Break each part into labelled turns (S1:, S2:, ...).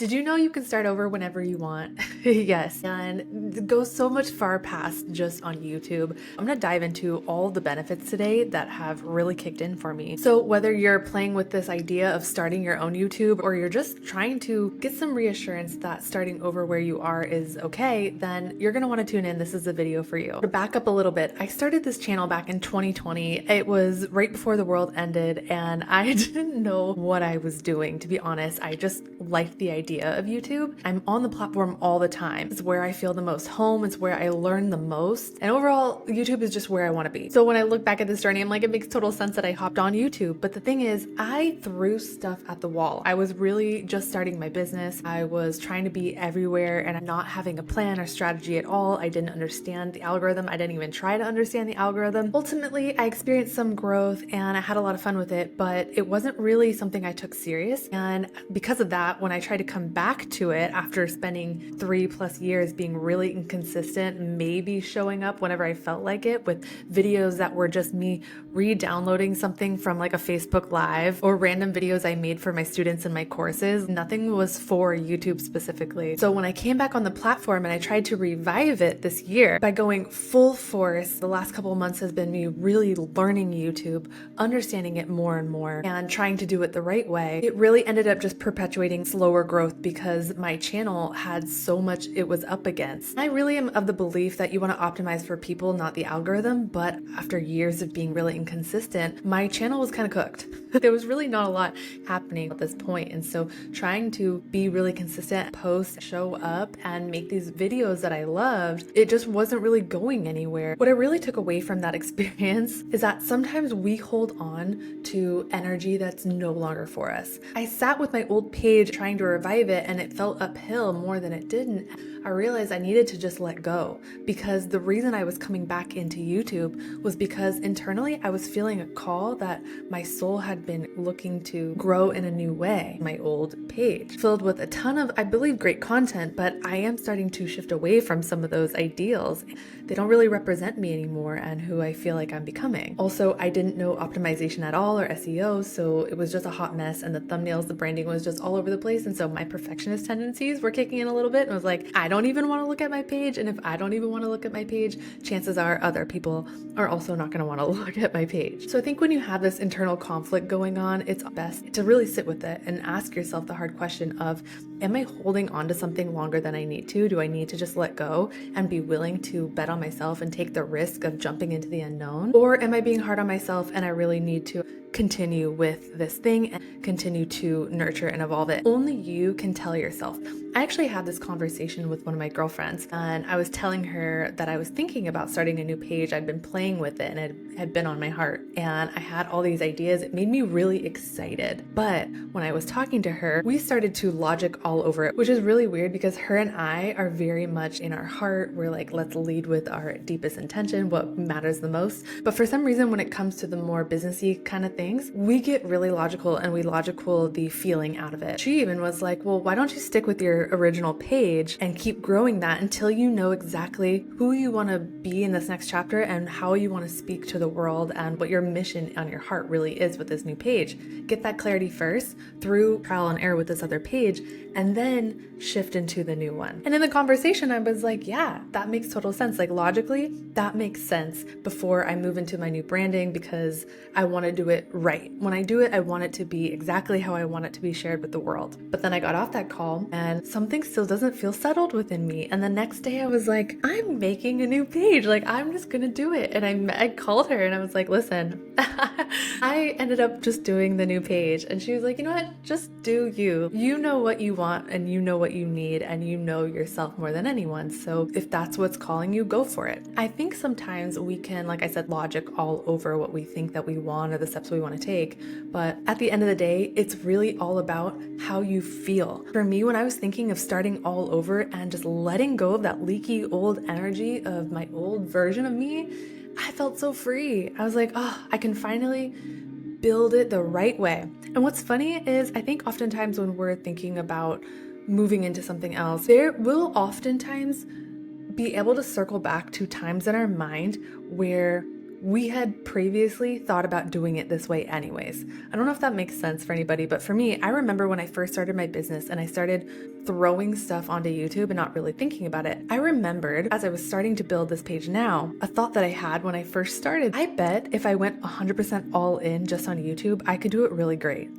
S1: Did you know you can start over whenever you want? Yes, and it goes so much far past just on YouTube. I'm gonna dive into all the benefits today that have really kicked in for me. So whether you're playing with this idea of starting your own YouTube or you're just trying to get some reassurance that starting over where you are is okay, then you're gonna wanna tune in. This is the video for you. To back up a little bit, I started this channel back in 2020. It was right before the world ended and I didn't know what I was doing, to be honest. I just liked the idea of YouTube. I'm on the platform all the time. It's where I feel the most home. It's where I learn the most. And overall, YouTube is just where I want to be. So when I look back at this journey, I'm like, it makes total sense that I hopped on YouTube. But the thing is, I threw stuff at the wall. I was really just starting my business. I was trying to be everywhere and not having a plan or strategy at all. I didn't understand the algorithm. I didn't even try to understand the algorithm. Ultimately, I experienced some growth and I had a lot of fun with it, but it wasn't really something I took serious. And because of that, when I tried to come back to it after spending 3+ years being really inconsistent, maybe showing up whenever I felt like it with videos that were just me re-downloading something from like a Facebook Live or random videos I made for my students in my courses, nothing was for YouTube specifically. So when I came back on the platform and I tried to revive it this year by going full force, the last couple of months has been me really learning YouTube, understanding it more and more, and trying to do it the right way. It really ended up just perpetuating slower growth because my channel had so much it was up against. I really am of the belief that you want to optimize for people, not the algorithm, but after years of being really inconsistent, my channel was kind of cooked. There was really not a lot happening at this point, and so trying to be really consistent, post, show up, and make these videos that I loved, it just wasn't really going anywhere. What I really took away from that experience is that sometimes we hold on to energy that's no longer for us. I sat with my old page trying to revive it and it felt uphill more than it didn't. I realized I needed to just let go because the reason I was coming back into YouTube was because internally I was feeling a call that my soul had been looking to grow in a new way. My old page filled with a ton of, I believe, great content, but I am starting to shift away from some of those ideals. They don't really represent me anymore and who I feel like I'm becoming. Also, I didn't know optimization at all or SEO, so it was just a hot mess and the thumbnails, the branding was just all over the place. And so my perfectionist tendencies were kicking in a little bit and I was like, I don't even want to look at my page. And if I don't even want to look at my page, chances are other people are also not going to want to look at my page. So I think when you have this internal conflict going on, it's best to really sit with it and ask yourself the hard question of, am I holding on to something longer than I need to? Do I need to just let go and be willing to bet on myself and take the risk of jumping into the unknown? Or am I being hard on myself and I really need to continue with this thing and continue to nurture and evolve it? Only you can tell yourself. I actually had this conversation with one of my girlfriends and I was telling her that I was thinking about starting a new page. I'd been playing with it and it had been on my heart and I had all these ideas. It made me really excited. But when I was talking to her, we started to logic all over it, which is really weird because her and I are very much in our heart. We're like, let's lead with our deepest intention, what matters the most. But for some reason, when it comes to the more businessy kind of things, we get really logical and we logical the feeling out of it. She even was like, well, why don't you stick with your original page and keep growing that until you know exactly who you want to be in this next chapter and how you want to speak to the world and what your mission on your heart really is with this new page. Get that clarity first through trial and error with this other page and then shift into the new one. And in the conversation, I was like, yeah, that makes total sense. Like logically, that makes sense before I move into my new branding because I want to do it right. When I do it, I want it to be exactly how I want it to be shared with the world. But then I got off that call and something still doesn't feel settled within me. And the next day I was like, I'm making a new page. Like I'm just going to do it. And I called her and I was like, listen, I ended up just doing the new page. And she was like, you know what? Just do you. You know what you want and you know what you need and you know yourself more than anyone. So if that's what's calling you, go for it. I think sometimes we can, like I said, logic all over what we think that we want or the steps we want to take. But at the end of the day, it's really all about how you feel. For me, when I was thinking of starting all over and just letting go of that leaky old energy of my old version of me, I felt so free. I was like, oh, I can finally build it the right way. And what's funny is I think oftentimes when we're thinking about moving into something else, there will oftentimes be able to circle back to times in our mind where we had previously thought about doing it this way anyways. I don't know if that makes sense for anybody, but for me, I remember when I first started my business and I started throwing stuff onto YouTube and not really thinking about it. I remembered as I was starting to build this page now, a thought that I had when I first started. I bet if I went 100% all in just on YouTube, I could do it really great.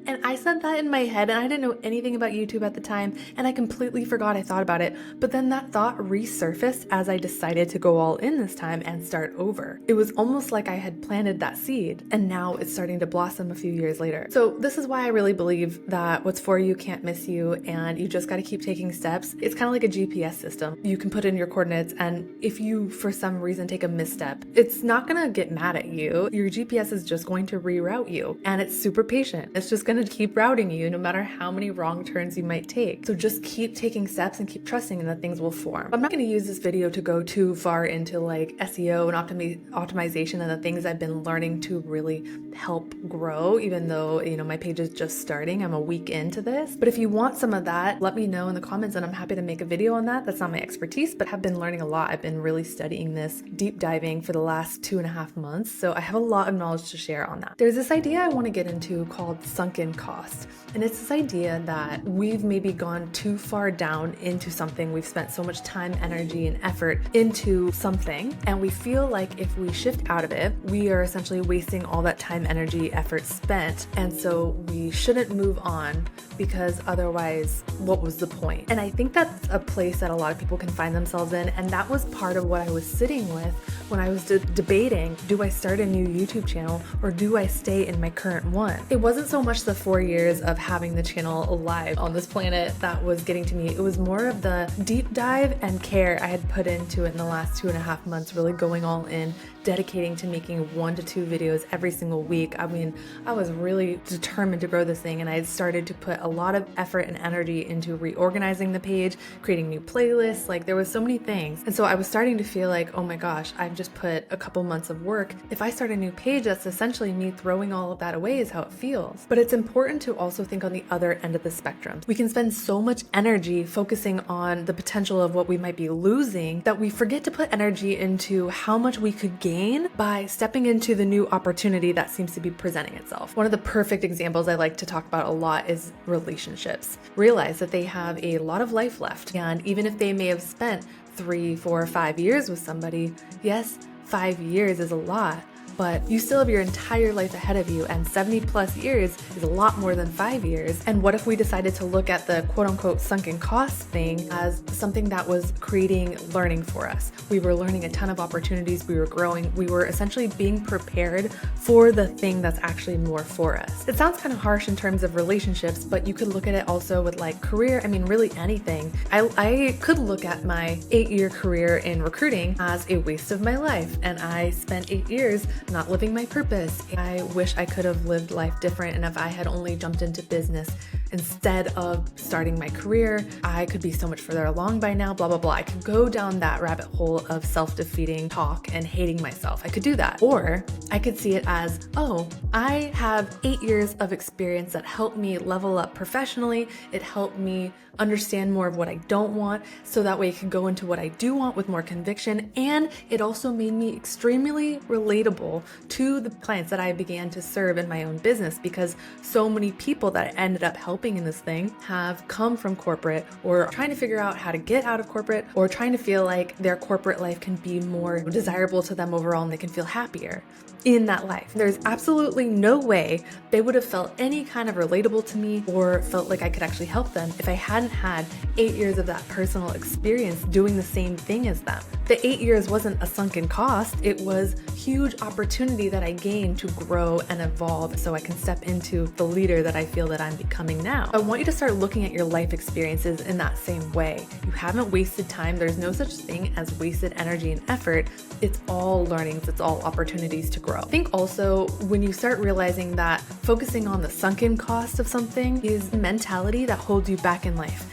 S1: And I said that in my head, and I didn't know anything about YouTube at the time, and I completely forgot I thought about it. But then that thought resurfaced as I decided to go all in this time and start over. It was almost like I had planted that seed, and now it's starting to blossom a few years later. So this is why I really believe that what's for you can't miss you, and you just got to keep taking steps. It's kind of like a GPS system. You can put in your coordinates, and if you, for some reason, take a misstep, it's not going to get mad at you. Your GPS is just going to reroute you, and it's super patient. It's just going to keep routing you no matter how many wrong turns you might take. So just keep taking steps and keep trusting and that things will form. I'm not going to use this video to go too far into like SEO and optimization and the things I've been learning to really help grow, even though, my page is just starting. I'm a week into this. But if you want some of that, let me know in the comments and I'm happy to make a video on that. That's not my expertise, but have been learning a lot. I've been really studying this, deep diving for the last 2.5 months. So I have a lot of knowledge to share on that. There's this idea I want to get into called sunken cost. And it's this idea that we've maybe gone too far down into something. We've spent so much time, energy, and effort into something. And we feel like if we shift out of it, we are essentially wasting all that time, energy, effort spent. And so we shouldn't move on because otherwise, what was the point? And I think that's a place that a lot of people can find themselves in. And that was part of what I was sitting with when I was debating, do I start a new YouTube channel or do I stay in my current one? It wasn't so much the 4 years of having the channel alive on this planet that was getting to me. It was more of the deep dive and care I had put into it in the last 2.5 months, really going all in, dedicating to making 1 to 2 videos every single week. I mean, I was really determined to grow this thing, and I had started to put a lot of effort and energy into reorganizing the page, creating new playlists. Like, there was so many things. And so I was starting to feel like, oh my gosh, I've just put a couple months of work. If I start a new page, that's essentially me throwing all of that away is how it feels. But it's important to also think on the other end of the spectrum. We can spend so much energy focusing on the potential of what we might be losing that we forget to put energy into how much we could gain by stepping into the new opportunity that seems to be presenting itself. One of the perfect examples I like to talk about a lot is relationships. Realize that they have a lot of life left, and even if they may have spent 3, 4, 5 years with somebody, yes, 5 years is a lot, but you still have your entire life ahead of you, and 70 plus years is a lot more than 5 years. And what if we decided to look at the quote unquote sunken cost thing as something that was creating learning for us? We were learning a ton of opportunities, we were growing, we were essentially being prepared for the thing that's actually more for us. It sounds kind of harsh in terms of relationships, but you could look at it also with like career, really anything. I could look at my 8-year career in recruiting as a waste of my life, and I spent 8 years not living my purpose. I wish I could have lived life different, and if I had only jumped into business instead of starting my career, I could be so much further along by now, blah, blah, blah. I could go down that rabbit hole of self-defeating talk and hating myself. I could do that. Or I could see it as, oh, I have 8 years of experience that helped me level up professionally. It helped me understand more of what I don't want, so that way I can go into what I do want with more conviction. And it also made me extremely relatable to the clients that I began to serve in my own business, because so many people that I ended up helping in this thing have come from corporate, or trying to figure out how to get out of corporate, or trying to feel like their corporate life can be more desirable to them overall and they can feel happier in that life. There's absolutely no way they would have felt any kind of relatable to me or felt like I could actually help them if I hadn't had 8 years of that personal experience doing the same thing as them. The 8 years wasn't a sunken cost. It was huge opportunity that I gained to grow and evolve so I can step into the leader that I feel that I'm becoming now. I want you to start looking at your life experiences in that same way. You haven't wasted time. There's no such thing as wasted energy and effort. It's all learnings. It's all opportunities to grow. I think also when you start realizing that focusing on the sunken cost of something is a mentality that holds you back in life.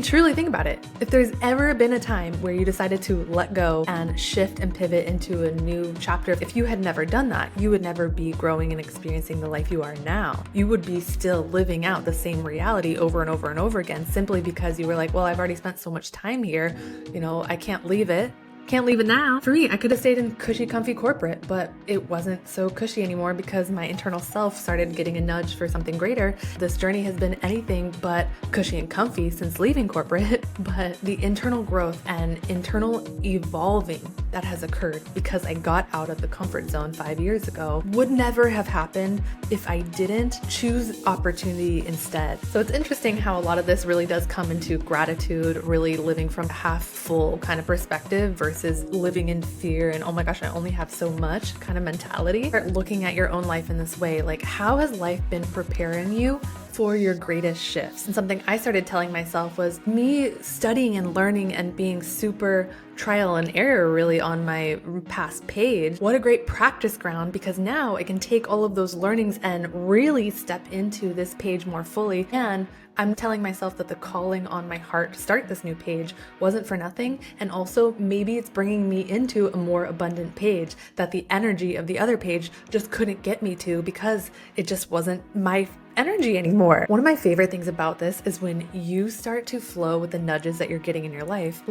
S1: Truly think about it. If there's ever been a time where you decided to let go and shift and pivot into a new chapter, if you had never done that, you would never be growing and experiencing the life you are now. You would be still living out the same reality over and over and over again, simply because you were like, well, I've already spent so much time here, I can't leave it. Can't leave it now. For me, I could have stayed in cushy, comfy corporate, but it wasn't so cushy anymore because my internal self started getting a nudge for something greater. This journey has been anything but cushy and comfy since leaving corporate, but the internal growth and internal evolving that has occurred because I got out of the comfort zone 5 years ago would never have happened if I didn't choose opportunity instead. So it's interesting how a lot of this really does come into gratitude, really living from a half full kind of perspective versus living in fear and, oh my gosh, I only have so much kind of mentality. Start looking at your own life in this way. Like, how has life been preparing you for your greatest shifts? And something I started telling myself was me studying and learning and being super trial and error really on my past page. What a great practice ground, because now I can take all of those learnings and really step into this page more fully. And I'm telling myself that the calling on my heart to start this new page wasn't for nothing. And also maybe it's bringing me into a more abundant page that the energy of the other page just couldn't get me to because it just wasn't my energy anymore. One of my favorite things about this is when you start to flow with the nudges that you're getting in your life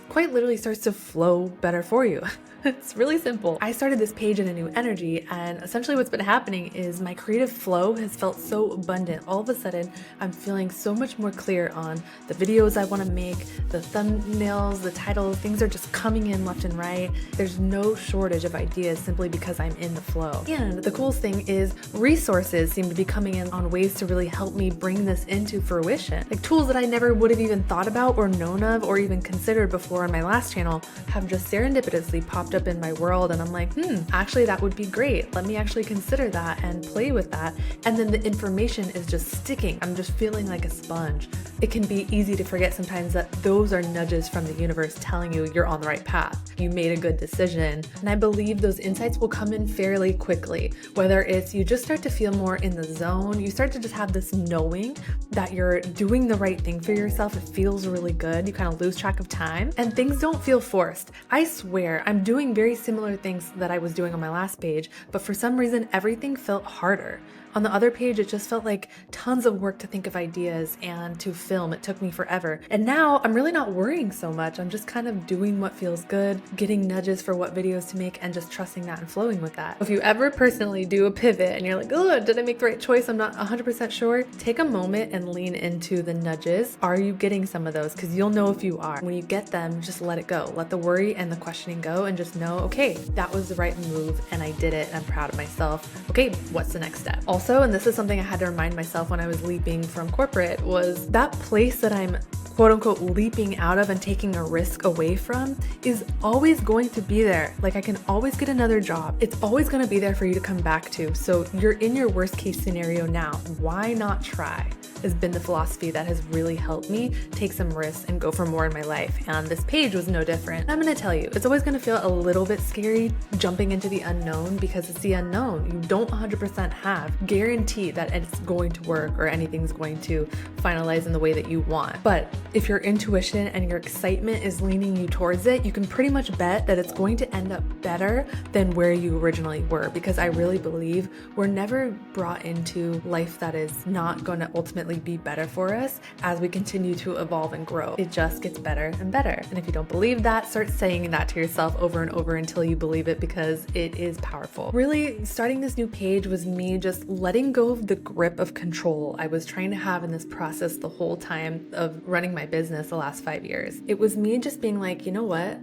S1: quite literally starts to flow better for you. It's really simple. I started this page in a new energy, and essentially what's been happening is my creative flow has felt so abundant. All of a sudden, I'm feeling so much more clear on the videos I want to make, the thumbnails, the titles, things are just coming in left and right. There's no shortage of ideas simply because I'm in the flow. And the coolest thing is resources seem to be coming in on ways to really help me bring this into fruition. Like tools that I never would have even thought about or known of or even considered before on my last channel have just serendipitously popped up in my world, and I'm like, actually that would be great. Let me actually consider that and play with that. And then the information is just sticking. I'm just feeling like a sponge. It can be easy to forget sometimes that those are nudges from the universe telling you you're on the right path. You made a good decision. And I believe those insights will come in fairly quickly. Whether it's you just start to feel more in the zone, you start to just have this knowing that you're doing the right thing for yourself. It feels really good. You kind of lose track of time and things don't feel forced. I swear I'm doing very similar things that I was doing on my last page, but for some reason everything felt harder. On the other page, it just felt like tons of work to think of ideas and to film. It took me forever. And now I'm really not worrying so much. I'm just kind of doing what feels good, getting nudges for what videos to make, and just trusting that and flowing with that. If you ever personally do a pivot and you're like, oh, did I make the right choice? I'm not 100% sure. Take a moment and lean into the nudges. Are you getting some of those? Because you'll know if you are. When you get them, just let it go. Let the worry and the questioning go and just know, okay, that was the right move and I did it and I'm proud of myself. Okay, what's the next step? Also, and this is something I had to remind myself when I was leaping from corporate, was that place that I'm quote unquote leaping out of and taking a risk away from is always going to be there. Like I can always get another job. It's always going to be there for you to come back to. So you're in your worst case scenario now. Why not try? Has been the philosophy that has really helped me take some risks and go for more in my life. And this page was no different. I'm going to tell you, it's always going to feel a little bit scary jumping into the unknown because it's the unknown. You don't 100% have guarantee that it's going to work or anything's going to finalize in the way that you want. But if your intuition and your excitement is leaning you towards it, you can pretty much bet that it's going to end up better than where you originally were, because I really believe we're never brought into life that is not going to ultimately be better for us as we continue to evolve and grow. It just gets better and better. And if you don't believe that, start saying that to yourself over and over until you believe it, because it is powerful. Really, starting this new page was me just letting go of the grip of control I was trying to have in this process the whole time of running my business the last 5 years. It was me just being like, you know what?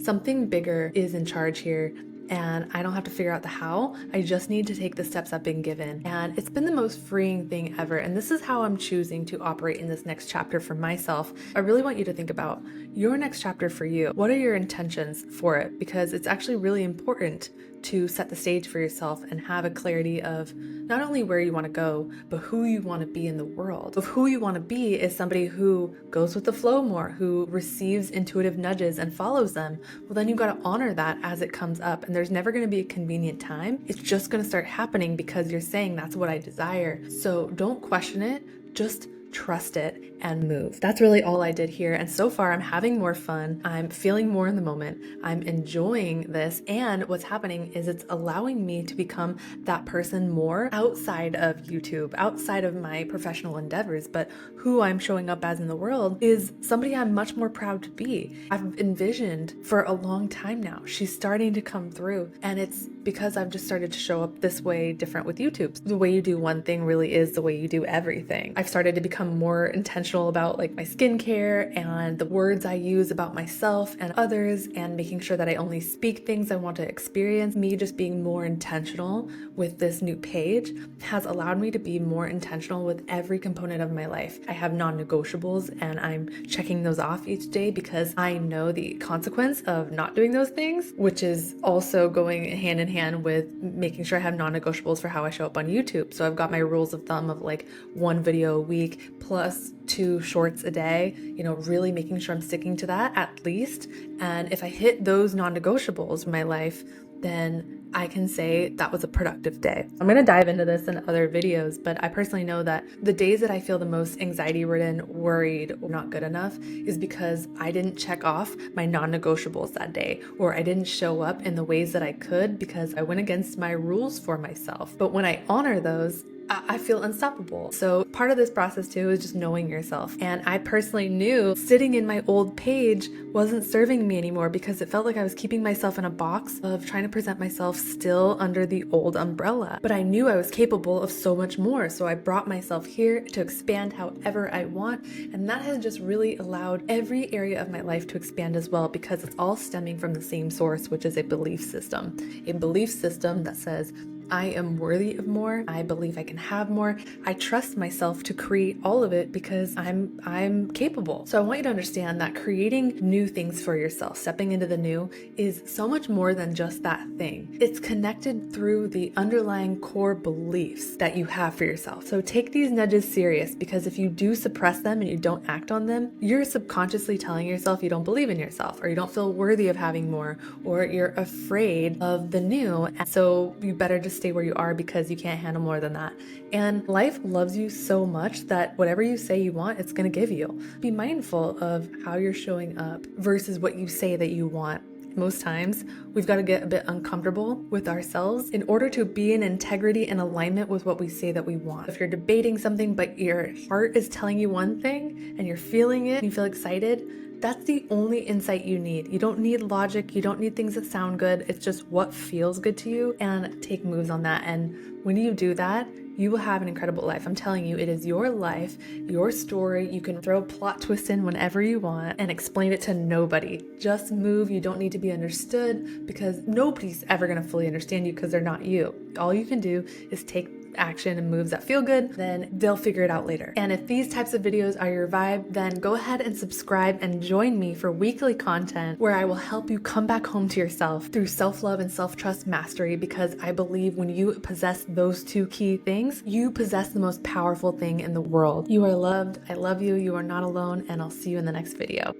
S1: Something bigger is in charge here. And I don't have to figure out the how. I just need to take the steps I've been given. And it's been the most freeing thing ever. And this is how I'm choosing to operate in this next chapter for myself. I really want you to think about your next chapter for you. What are your intentions for it? Because it's actually really important to set the stage for yourself and have a clarity of not only where you want to go, but who you want to be in the world. Of who you want to be is somebody who goes with the flow more, who receives intuitive nudges and follows them. Well, then you got to honor that as it comes up. And there's never going to be a convenient time. It's just going to start happening because you're saying that's what I desire. So don't question it. Just trust it, and move. That's really all I did here. And so far, I'm having more fun. I'm feeling more in the moment. I'm enjoying this. And what's happening is it's allowing me to become that person more outside of YouTube, outside of my professional endeavors. But who I'm showing up as in the world is somebody I'm much more proud to be. I've envisioned for a long time now. She's starting to come through. And it's because I've just started to show up this way different with YouTube. The way you do one thing really is the way you do everything. I've started to become more intentional about like my skincare and the words I use about myself and others, and making sure that I only speak things I want to experience. Me just being more intentional with this new page has allowed me to be more intentional with every component of my life. I have non-negotiables and I'm checking those off each day because I know the consequence of not doing those things, which is also going hand in hand with making sure I have non-negotiables for how I show up on YouTube. So I've got my rules of thumb of like 1 video a week plus 2 shorts a day, really making sure I'm sticking to that at least. And if I hit those non-negotiables in my life, then I can say that was a productive day. I'm going to dive into this in other videos, but I personally know that the days that I feel the most anxiety ridden, worried, or not good enough is because I didn't check off my non-negotiables that day, or I didn't show up in the ways that I could because I went against my rules for myself. But when I honor those, I feel unstoppable. So part of this process too is just knowing yourself. And I personally knew sitting in my old page wasn't serving me anymore because it felt like I was keeping myself in a box of trying to present myself still under the old umbrella. But I knew I was capable of so much more. So I brought myself here to expand however I want. And that has just really allowed every area of my life to expand as well, because it's all stemming from the same source, which is a belief system. A belief system that says, I am worthy of more. I believe I can have more. I trust myself to create all of it because I'm capable. So I want you to understand that creating new things for yourself, stepping into the new, is so much more than just that thing. It's connected through the underlying core beliefs that you have for yourself. So take these nudges serious, because if you do suppress them and you don't act on them, you're subconsciously telling yourself you don't believe in yourself, or you don't feel worthy of having more, or you're afraid of the new. And so you better just stay where you are because you can't handle more than that. And life loves you so much that whatever you say you want, it's going to give you. Be mindful of how you're showing up versus what you say that you want. Most times, we've got to get a bit uncomfortable with ourselves in order to be in integrity and alignment with what we say that we want. If you're debating something, but your heart is telling you one thing and you're feeling it and you feel excited, that's the only insight you need. You don't need logic. You don't need things that sound good. It's just what feels good to you, and take moves on that. And when you do that, you will have an incredible life. I'm telling you, it is your life, your story. You can throw plot twists in whenever you want and explain it to nobody. Just move. You don't need to be understood, because nobody's ever going to fully understand you because they're not you. All you can do is take action and moves that feel good, then they'll figure it out later. And if these types of videos are your vibe, then go ahead and subscribe and join me for weekly content where I will help you come back home to yourself through self-love and self-trust mastery, because I believe when you possess those 2 key things, you possess the most powerful thing in the world. You are loved. I love you. You are not alone, and I'll see you in the next video.